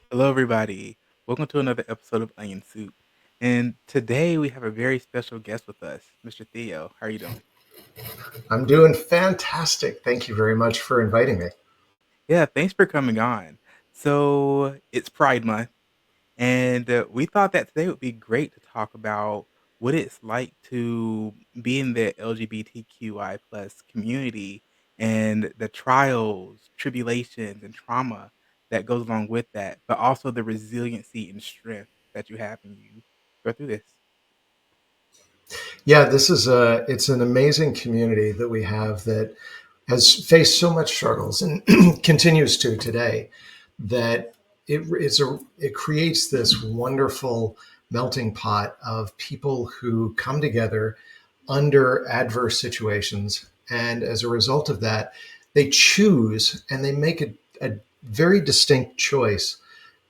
Hello, everybody. Welcome to another episode of Onion Soup. And today we have a very special guest with us, Mr. Theo. How are you doing? I'm doing fantastic. Thank you very much for inviting me. Yeah, thanks for coming on. So it's Pride Month, and we thought that today would be great to talk about what it's like to be in the LGBTQI plus community and the trials, tribulations, and trauma that goes along with that, but also the resiliency and strength that you have when you go through this. Yeah, it's an amazing community that we have that has faced so much struggles and continues to today. That it creates this wonderful melting pot of people who come together under adverse situations, and as a result of that, they choose and they make a very distinct choice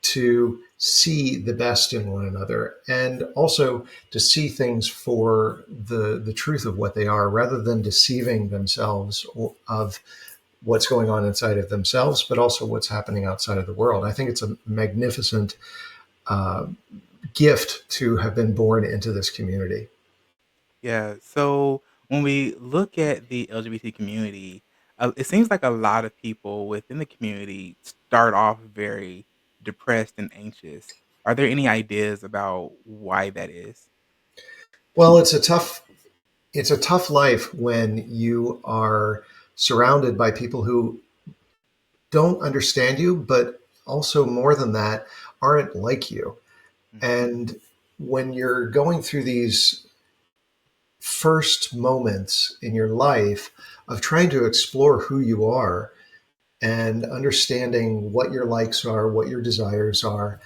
to see the best in one another and also to see things for the truth of what they are rather than deceiving themselves of what's going on inside of themselves but also what's happening outside of the world. I think it's a magnificent uh, gift to have been born into this community. Yeah. So when we look at the LGBT community, it seems like a lot of people within the community start off very depressed and anxious. Are there any ideas about why that is? Well, it's a tough life when you are surrounded by people who don't understand you, but also more than that, aren't like you. Mhm. And when you're going through these first moments in your life of trying to explore who you are and understanding what your likes are, what your desires are,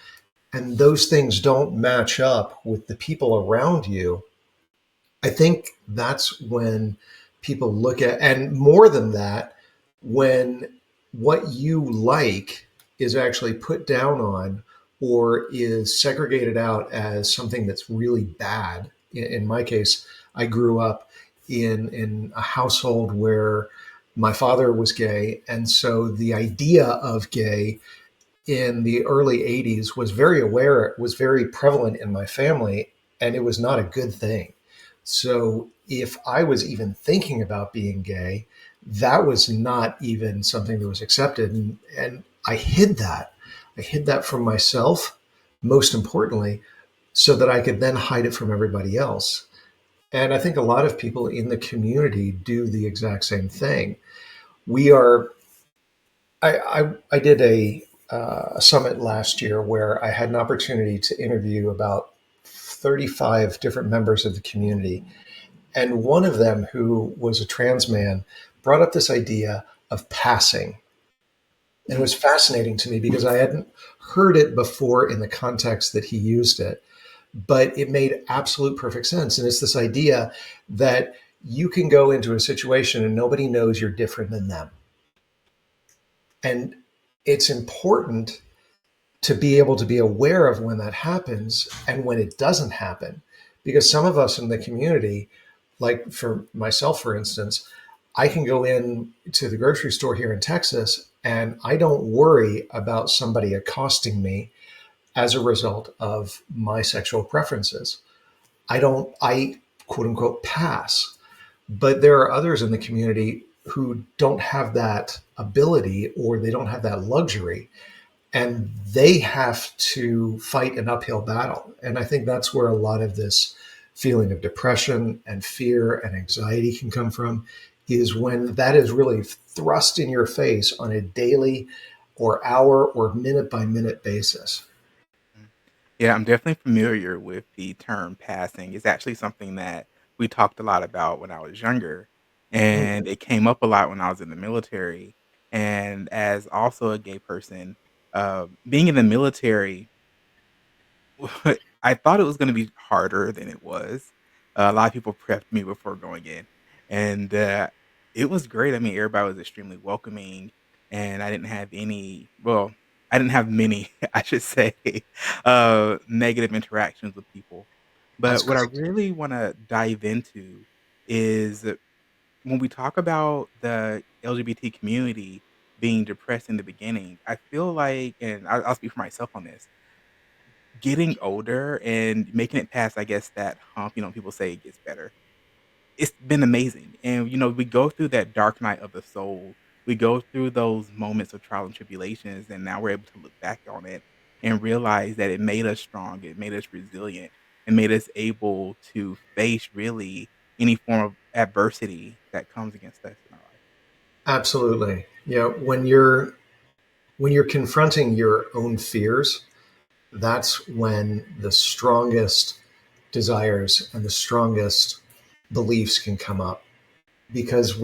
and those things don't match up with the people around you, I think that's when people look at, and more than that, when what you like is actually put down on or is segregated out as something that's really bad. In my case, I grew up in a household where my father was gay. And so the idea of gay in the early 80s was very aware, was very prevalent in my family, and it was not a good thing. So if I was even thinking about being gay, that was not even something that was accepted. And I hid that. I hid that from myself, most importantly, so that I could then hide it from everybody else. And I think a lot of people in the community do the exact same thing. We are I did a summit last year where I had an opportunity to interview about 35 different members of the community. And one of them, who was a trans man, brought up this idea of passing. And it Mm. was fascinating to me because I hadn't heard it before in the context that he used it, but it made absolute perfect sense. And it's this idea that you can go into a situation and nobody knows you're different than them. And it's important to be able to be aware of when that happens and when it doesn't happen. Because some of us in the community, like for myself, for instance, I can go in to the grocery store here in Texas and I don't worry about somebody accosting me as a result of my sexual preferences. I quote unquote pass. But there are others in the community who don't have that ability or they don't have that luxury, and they have to fight an uphill battle. And I think that's where a lot of this feeling of depression and fear and anxiety can come from, is when that is really thrust in your face on a daily or hour or minute by minute basis. Mm. Yeah, I'm definitely familiar with the term passing. It's actually something that we talked a lot about when I was younger, Mm. and it came up a lot when I was in the military. And as also a gay person, being in the military, I thought it was gonna be harder than it was. A lot of people prepped me before going in, and, it was great. I mean, everybody was extremely welcoming, and I didn't have any well, I didn't have many, I should say, negative interactions with people. That's But what I great. really wanna dive into is when we talk about the LGBT community, being depressed in the beginning, I feel like, and I'll speak for myself on this, getting older and making it past, I guess, that hump, people say it gets better. It's been amazing, and, we go through that dark night of the soul. We go through those moments of trial and tribulations, and now we're able to look back on it and realize that it made us strong, it made us resilient, and made us able to face really any form of adversity that comes against us in our life. Absolutely. When you're confronting your own fears, that's when the strongest desires and the strongest beliefs can come up, because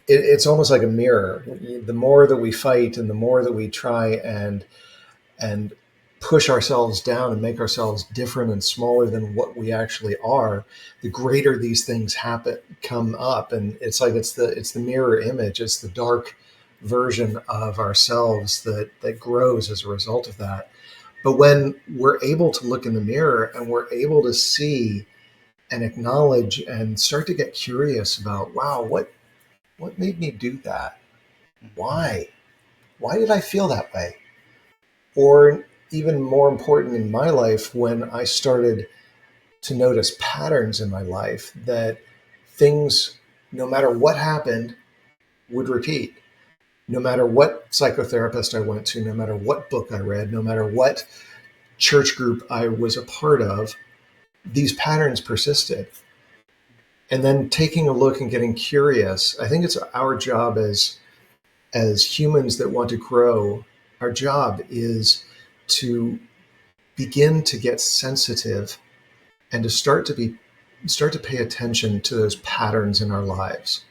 it's almost like a mirror. The more that we fight and the more that we try and push ourselves down and make ourselves different and smaller than what we actually are, the greater these things come up. And it's like it's the mirror image. It's the dark version of ourselves that grows as a result of that. But when we're able to look in the mirror and we're able to see and acknowledge and start to get curious about, wow, what made me do that? Mhm. Why did I feel that way? Or even more important in my life, when I started to notice patterns in my life, that things, no matter what happened, would repeat. No matter what psychotherapist I went to, no matter what book I read, no matter what church group I was a part of, these patterns persisted. And then taking a look and getting curious, I think it's our job as humans that want to grow. Our job is to begin to get sensitive and to start to pay attention to those patterns in our lives,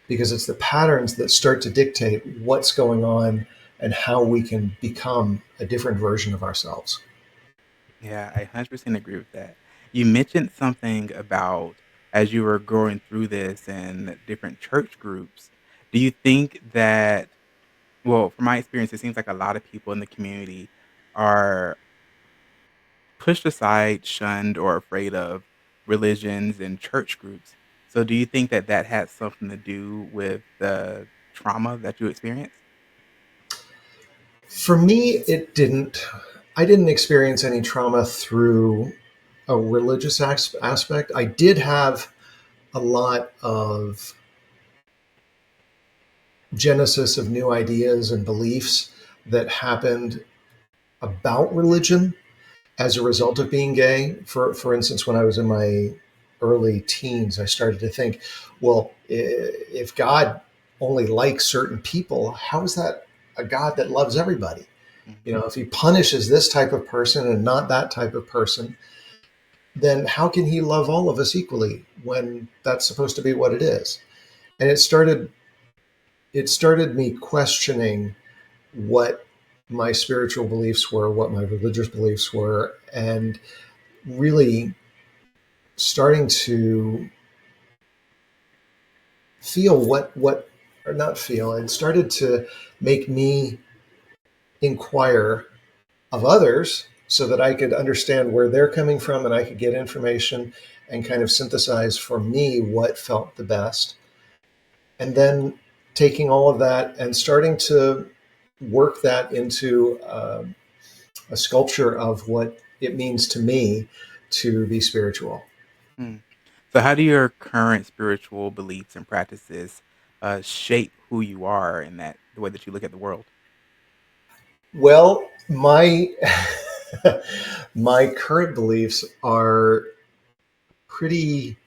because it's the patterns that start to dictate what's going on and how we can become a different version of ourselves. Yeah, I 100% agree with that. You mentioned something about as you were going through this and different church groups. Do you think that, well, from my experience, it seems like a lot of people in the community are pushed aside, shunned, or afraid of religions and church groups. So, do you think that that had something to do with the trauma that you experienced? For me, it didn't. I didn't experience any trauma through a religious aspect. I did have a lot of genesis of new ideas and beliefs that happened about religion as a result of being gay. For instance, when I was in my early teens, I started to think, well, if God only likes certain people, how is that a God that loves everybody? Mhm. If he punishes this type of person and not that type of person, then how can he love all of us equally when that's supposed to be what it is? And it started me questioning what my spiritual beliefs were, what my religious beliefs were, and really starting to feel what or not feel, and started to make me inquire of others so that I could understand where they're coming from and I could get information and kind of synthesize for me what felt the best. And then taking all of that and starting to work that into a sculpture of what it means to me to be spiritual. Mm. So, how do your current spiritual beliefs and practices shape who you are and that the way that you look at the world? Well, my my current beliefs are pretty.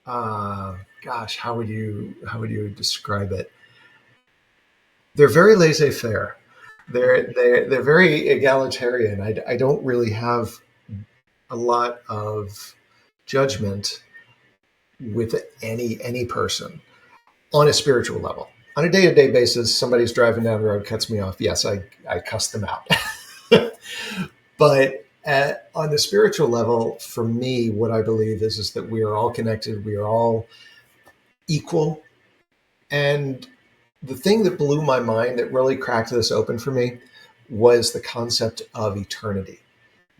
Gosh, how would you describe it? They're very laissez-faire. They're very egalitarian. I don't really have a lot of judgment with any person on a spiritual level. On a day-to-day basis, somebody's driving down the road, cuts me off. Yes, I cuss them out. But on the spiritual level, for me, what I believe is that we are all connected. We are all equal. And the thing that blew my mind, that really cracked this open for me, was the concept of eternity.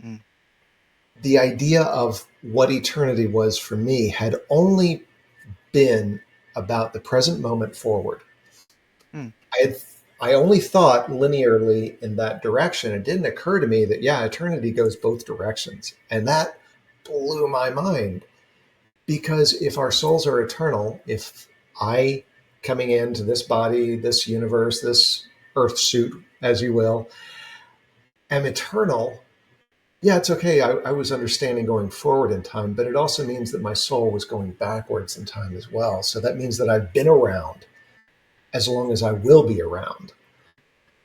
Mm. The idea of what eternity was for me had only been about the present moment forward. Hmm. I had, I only thought linearly in that direction. It didn't occur to me that yeah, eternity goes both directions, and that blew my mind. Because if our souls are eternal, if I coming into this body, this universe, this earth suit, as you will, am eternal, yeah, it's okay. I was understanding going forward in time, but it also means that my soul was going backwards in time as well. So that means that I've been around as long as I will be around.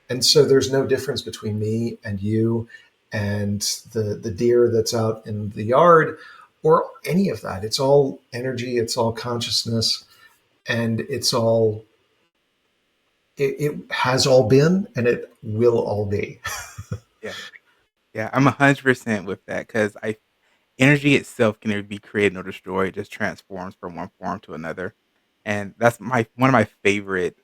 And so there's no difference between me and you and the deer that's out in the yard or any of that. It's all energy, it's all consciousness, and it has all been and it will all be. Yeah. Yeah, I'm 100% with that because I energy itself can neither be created nor destroyed. It just transforms from one form to another, and that's my one of my favorite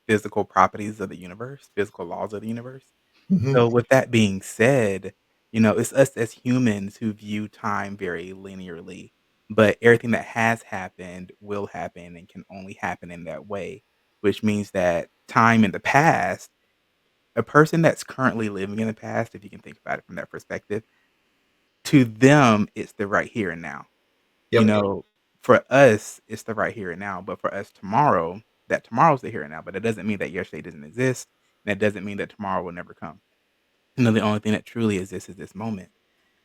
physical properties of the universe, physical laws of the universe. Mhm. So, with that being said, it's us as humans who view time very linearly, but everything that has happened will happen and can only happen in that way, which means that time in the past, a person that's currently living in the past, if you can think about it from that perspective, to them, it's the right here and now. You Yep. know, for us, it's the right here and now, but for us tomorrow, that tomorrow's the here and now, but it doesn't mean that yesterday doesn't exist, and that doesn't mean that tomorrow will never come. The only thing that truly exists is this moment.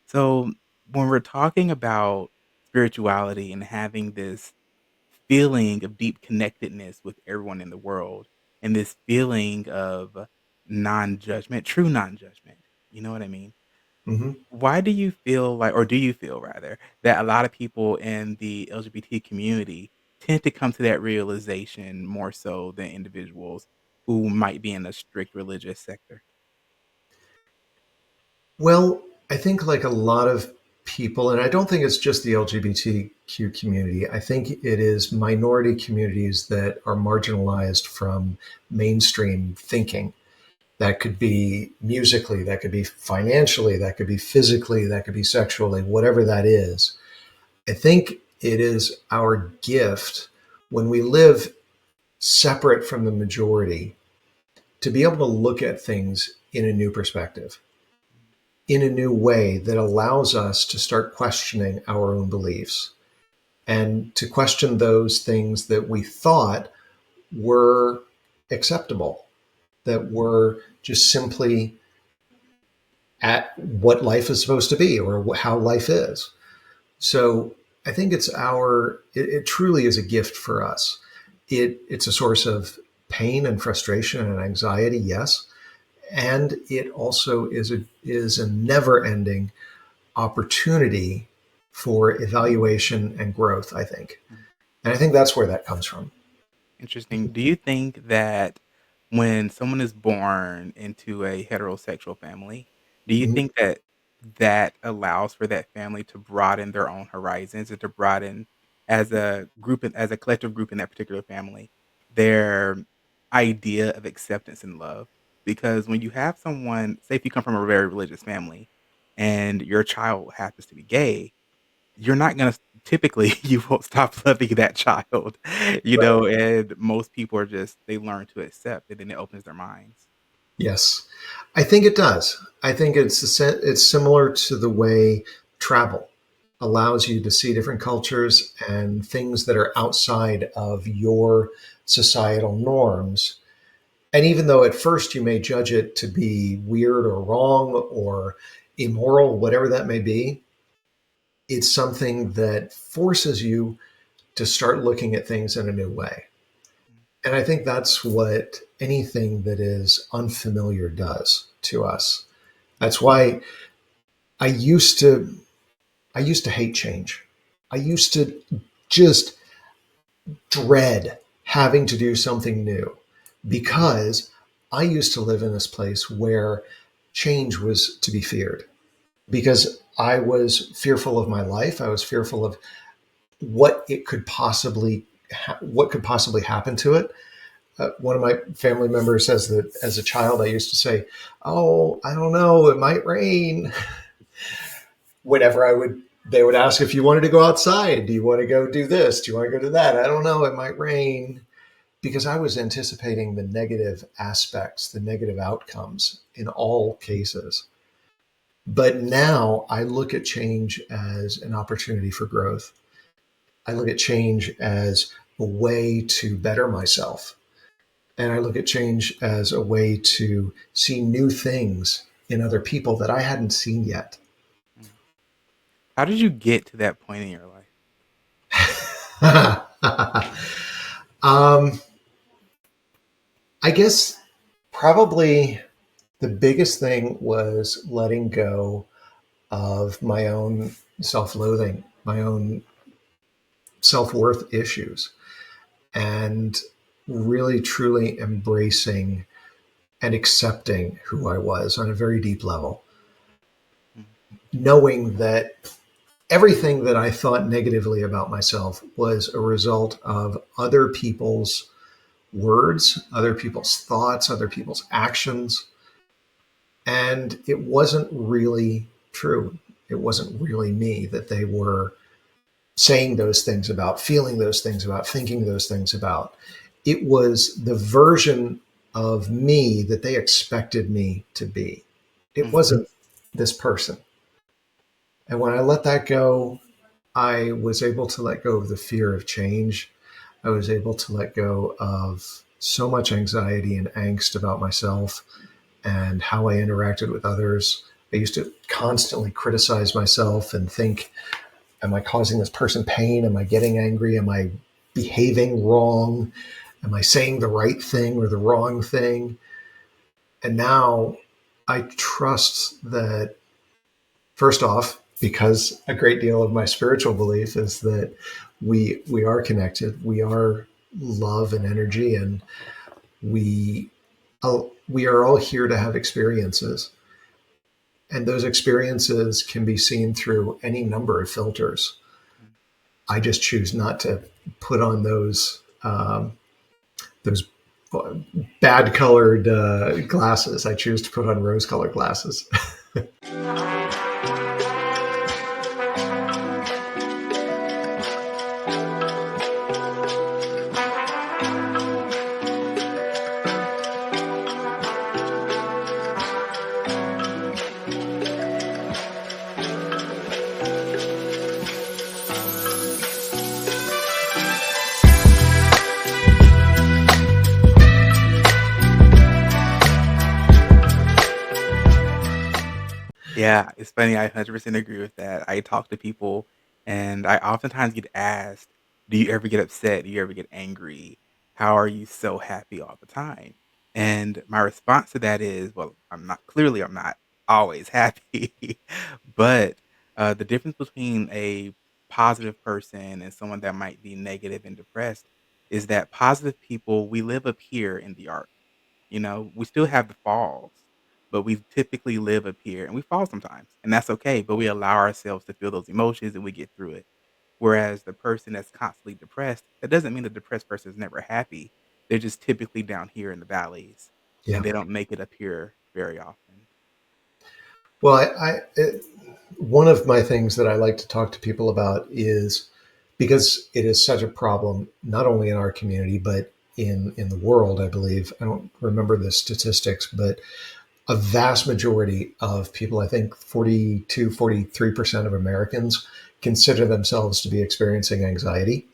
So, when we're talking about spirituality and having this feeling of deep connectedness with everyone in the world and this feeling of non-judgment, true non-judgment, you know what I mean? Hmm. Why do you feel like, or do you feel rather, that a lot of people in the LGBT community tend to come to that realization more so than individuals who might be in a strict religious sector? Well, I think like a lot of people, and I don't think it's just the LGBTQ community, I think it is minority communities that are marginalized from mainstream thinking. That could be musically, that could be financially, that could be physically, that could be sexually, whatever that is. I think it is our gift when we live separate from the majority to be able to look at things in a new perspective, in a new way that allows us to start questioning our own beliefs and to question those things that we thought were acceptable, that were just simply at what life is supposed to be or how life is. So I think it truly is a gift for us. It's a source of pain and frustration and anxiety, yes. And it also is a never ending opportunity for evaluation and growth, I think. Mm. And I think that's where that comes from. Interesting. Do you think that when someone is born into a heterosexual family, do you Mhm. think that that allows for that family to broaden their own horizons and to broaden as a group and as a collective group in that particular family, their idea of acceptance and love? Because when you have someone, say if you come from a very religious family and your child happens to be gay, you're not gonna typically, you won't stop loving that child, Right. and most people are just they learn to accept, and then it opens their minds. Yes, I think it does. I think it's similar to the way travel allows you to see different cultures and things that are outside of your societal norms. And even though at first you may judge it to be weird or wrong or immoral, whatever that may be, it's something that forces you to start looking at things in a new way. And I think that's what anything that is unfamiliar does to us. That's why I used to I used to hate change. I used to just dread having to do something new because I used to live in this place where change was to be feared because I was fearful of my life. I was fearful of what could possibly happen to it. One of my family members says that as a child, I used to say, "Oh, I don't know, it might rain." Whenever I would They would ask if you wanted to go outside. Do you want to go do this? Do you want to go do that? I don't know. It might rain, because I was anticipating the negative aspects, the negative outcomes in all cases. But now I look at change as an opportunity for growth. I look at change as a way to better myself. And I look at change as a way to see new things in other people that I hadn't seen yet. Mm. How did you get to that point in your life? um, I guess probably the biggest thing was letting go of my own self loathing, my own self worth issues, and really truly embracing and accepting who I was on a very deep level, Mm. knowing that everything that I thought negatively about myself was a result of other people's words, other people's thoughts, other people's actions. And it wasn't really true. It wasn't really me that they were saying those things about, feeling those things about, thinking those things about. It was the version of me that they expected me to be. It Mhm. wasn't this person. And when I let that go, I was able to let go of the fear of change. I was able to let go of so much anxiety and angst about myself and how I interacted with others. I used to constantly criticize myself and think, am I causing this person pain? Am I getting angry? Am I behaving wrong? Am I saying the right thing or the wrong thing? And now I trust that, first off, because a great deal of my spiritual belief is that we are connected, we are love and energy, and we we are all here to have experiences, and those experiences can be seen through any number of filters. Mm. I just choose not to put on those bad colored glasses. I choose to put on rose colored glasses. Yeah, it's funny, I 100% agree with that. I talk to people, and I oftentimes get asked, "Do you ever get upset? Do you ever get angry? How are you so happy all the time?" And my response to that is, "Well, I'm not always happy." But, the difference between a positive person and someone that might be negative and depressed is that positive people, we live up here in the arc. You know, we still have the falls, but we typically live up here and we fall sometimes, and that's okay, but we allow ourselves to feel those emotions and we get through it. Whereas the person that's constantly depressed, that doesn't mean the depressed person is never happy. They're just typically down here in the valleys and Yeah. they don't make it up here very often. Well, one of my things that I like to talk to people about is, because it is such a problem, not only in our community, but in the world, I believe. I don't remember the statistics, but a vast majority of people, I think 42, 43% of Americans consider themselves to be experiencing anxiety.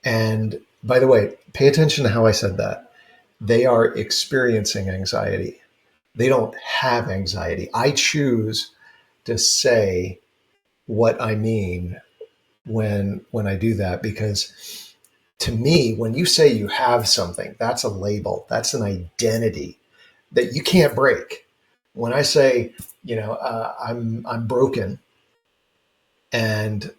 And by the way, pay attention to how I said that. They are experiencing anxiety. They don't have anxiety. I choose to say what I mean when I do that, because to me, when you say you have something, that's a label, that's an identity that you can't break. When I say, I'm broken, and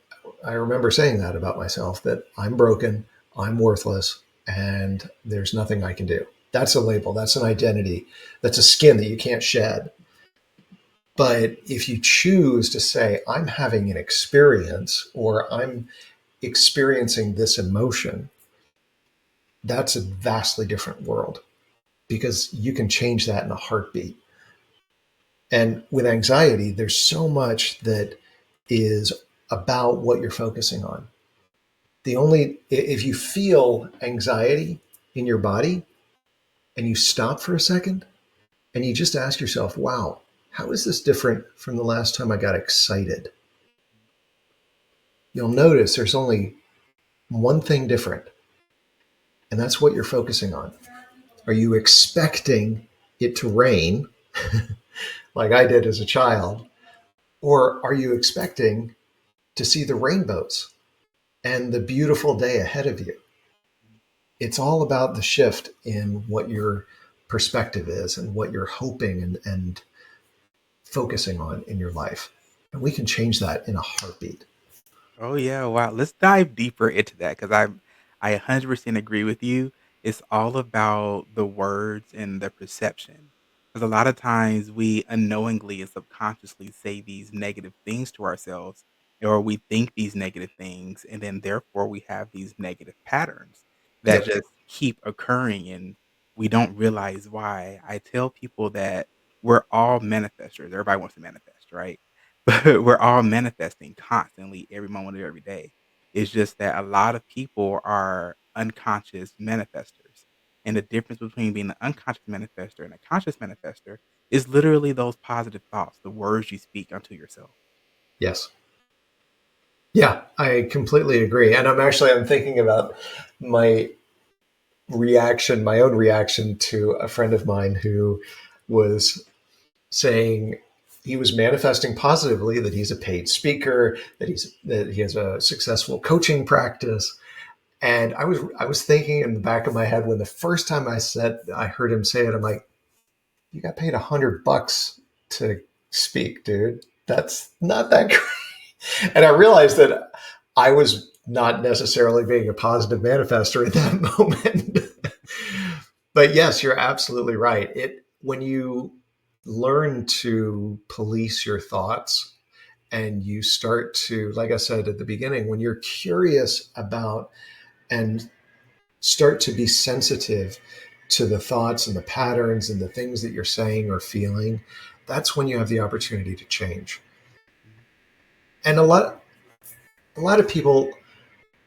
I remember saying that about myself, that I'm broken, I'm worthless, and there's nothing I can do. That's a label, that's an identity, that's a skin that you can't shed. But if you choose to say, I'm having an experience, or I'm experiencing this emotion, that's a vastly different world, because you can change that in a heartbeat. And with anxiety, there's so much that is about what you're focusing on. If you feel anxiety in your body and you stop for a second and you just ask yourself, wow, how is this different from the last time I got excited? You'll notice there's only one thing different, and that's what you're focusing on. Are you expecting it to rain like I did as a child? Or are you expecting to see the rainbows and the beautiful day ahead of you? It's all about the shift in what your perspective is and what you're hoping and focusing on in your life. And we can change that in a heartbeat. Oh yeah, wow. Let's dive deeper into that because I 100% agree with you. It's all about the words and the perception. Because a lot of times we unknowingly and subconsciously say these negative things to ourselves, or we think these negative things, and then therefore we have these negative patterns that Yep. just keep occurring and we don't realize why. I tell people that we're all manifestors. Everybody wants to manifest, right? But we're all manifesting constantly every moment of every day. It's just that a lot of people are unconscious manifestors. And the difference between being an unconscious manifester and a conscious manifester is literally those positive thoughts, the words you speak unto yourself. Yes. Yeah, I completely agree. And I'm thinking about my my own reaction to a friend of mine who was saying he was manifesting positively that he's a paid speaker, that he has a successful coaching practice. And I was thinking in the back of my head when the first time I heard him say it, I'm like, you got paid $100 to speak, dude. That's not that great. And I realized that I was not necessarily being a positive manifester in that moment. But yes, you're absolutely right. It when you learn to police your thoughts and you start to, like I said at the beginning, when you're curious about and start to be sensitive to the thoughts and the patterns and the things that you're saying or feeling, that's when you have the opportunity to change. And a lot of people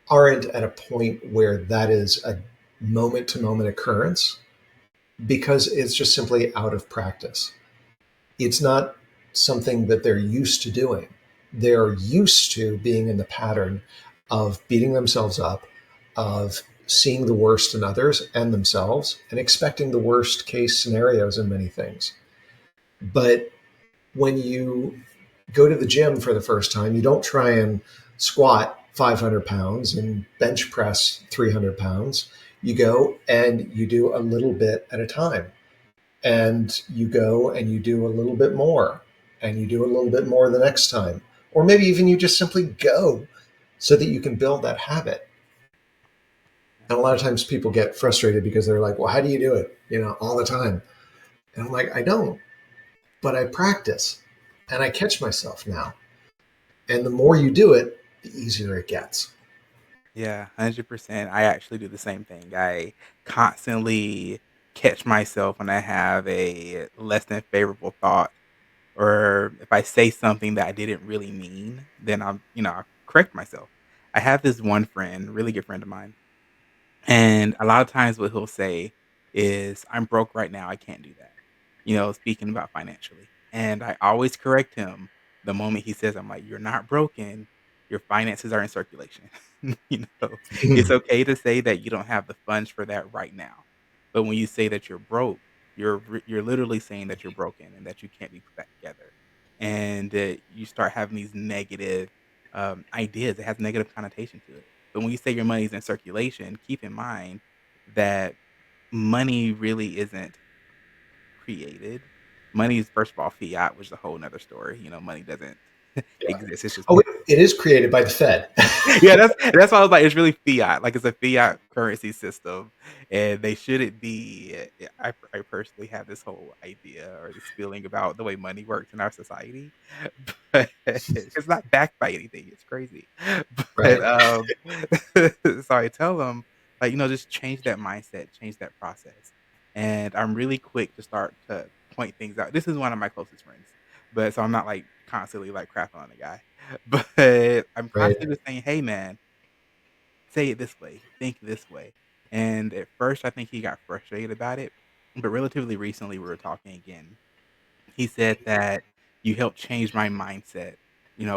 aren't at a point where that is a moment to moment occurrence because it's just simply out of practice. It's not something that they're used to doing. They're used to being in the pattern of beating themselves up, of seeing the worst in others and themselves, and expecting the worst case scenarios in many things. But when you go to the gym for the first time, you don't try and squat 500 pounds and bench press 300 pounds. You go and you do a little bit at a time, and you go and you do a little bit more, and you do a little bit more the next time, or maybe even you just simply go so that you can build that habit. And a lot of times people get frustrated because they're like, well, how do you do it, all the time? And I'm like, I don't, but I practice and I catch myself now. And the more you do it, the easier it gets. Yeah, 100%. I actually do the same thing. I constantly catch myself when I have a less than favorable thought, or if I say something that I didn't really mean, then I correct myself. I have this one friend, really good friend of mine, and a lot of times what he'll say is, "I'm broke right now, I can't do that." Speaking about financially. And I always correct him the moment he says, I'm like, "You're not broken, your finances are in circulation." You know, it's okay to say that you don't have the funds for that right now. But when you say that you're broke, you're literally saying that you're broken and that you can't be put back together. And you start having these negative ideas. It has negative connotation to it. But when you say your money's in circulation, keep in mind that money really isn't created. Money is first of all fiat, which is a whole 'nother story. Money doesn't Yeah. exist. It's just Oh, it is created by the Fed. yeah, that's why I was like, it's really fiat. Like it's a fiat currency system, and they shouldn't be. I personally have this whole idea or this feeling about the way money works in our society, but it's not backed by anything. It's crazy, but Right. so I tell them like just change that mindset, change that process, and I'm really quick to start to point things out. This is one of my closest friends, but so I'm not like constantly like crapping on the guy. But I'm Right. constantly just saying, "Hey man, say it this way, think this way." And at first I think he got frustrated about it, but relatively recently we were talking again. He said that you helped change my mindset,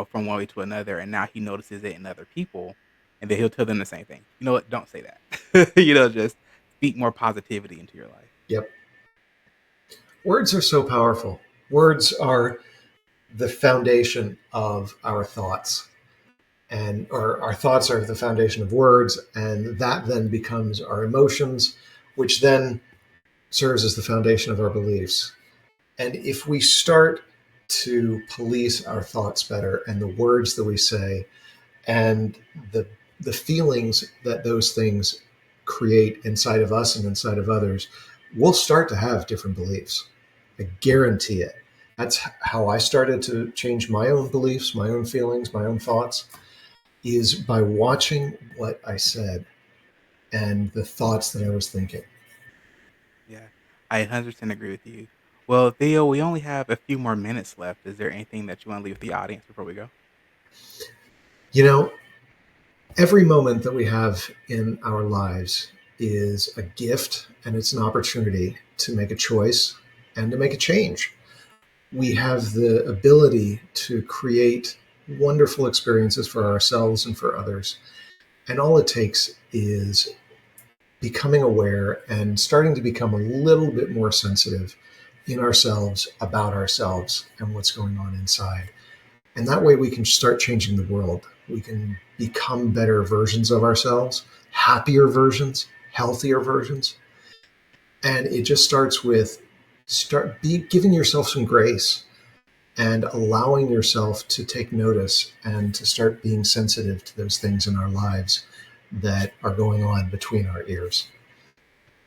from one way to another, and now he notices it in other people, and then he'll tell them the same thing. "You know what? Don't say that." Just speak more positivity into your life. Yep. Words are so powerful. Words are the foundation of our thoughts, and or our thoughts are the foundation of words, and that then becomes our emotions, which then serves as the foundation of our beliefs. And if we start to police our thoughts better and the words that we say and the feelings that those things create inside of us and inside of others, we'll start to have different beliefs. I guarantee it. That's how I started to change my own beliefs, my own feelings, my own thoughts, is by watching what I said and the thoughts that I was thinking. Yeah, I 100% agree with you. Well, Theo, we only have a few more minutes left. Is there anything that you want to leave with the audience before we go? You know, every moment that we have in our lives is a gift and it's an opportunity to make a choice and to make a change. We have the ability to create wonderful experiences for ourselves and for others. And all it takes is becoming aware and starting to become a little bit more sensitive in ourselves about ourselves and what's going on inside. And that way we can start changing the world. We can become better versions of ourselves, happier versions, healthier versions. And it just starts with giving yourself some grace and allowing yourself to take notice and to start being sensitive to those things in our lives that are going on between our ears.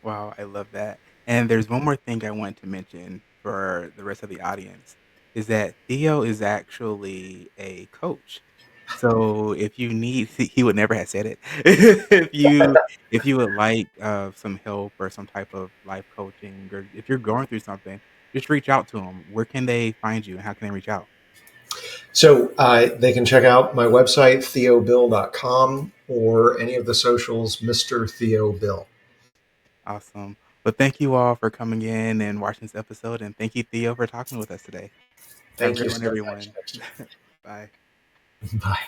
Wow, I love that. And there's one more thing I want to mention for the rest of the audience is that Theo is actually a coach. So if you need, he would never have said it. If you would like some help or some type of life coaching, or if you're going through something, just reach out to him. Where can they find you and how can they reach out? So they can check out my website, theobill.com, or any of the socials, Mr. Theo Bill. Awesome. Well, thank you all for coming in and watching this episode, and thank you, Theo, for talking with us today. Have a Thank you great one, so much, everyone. Dexter. Bye. Bye.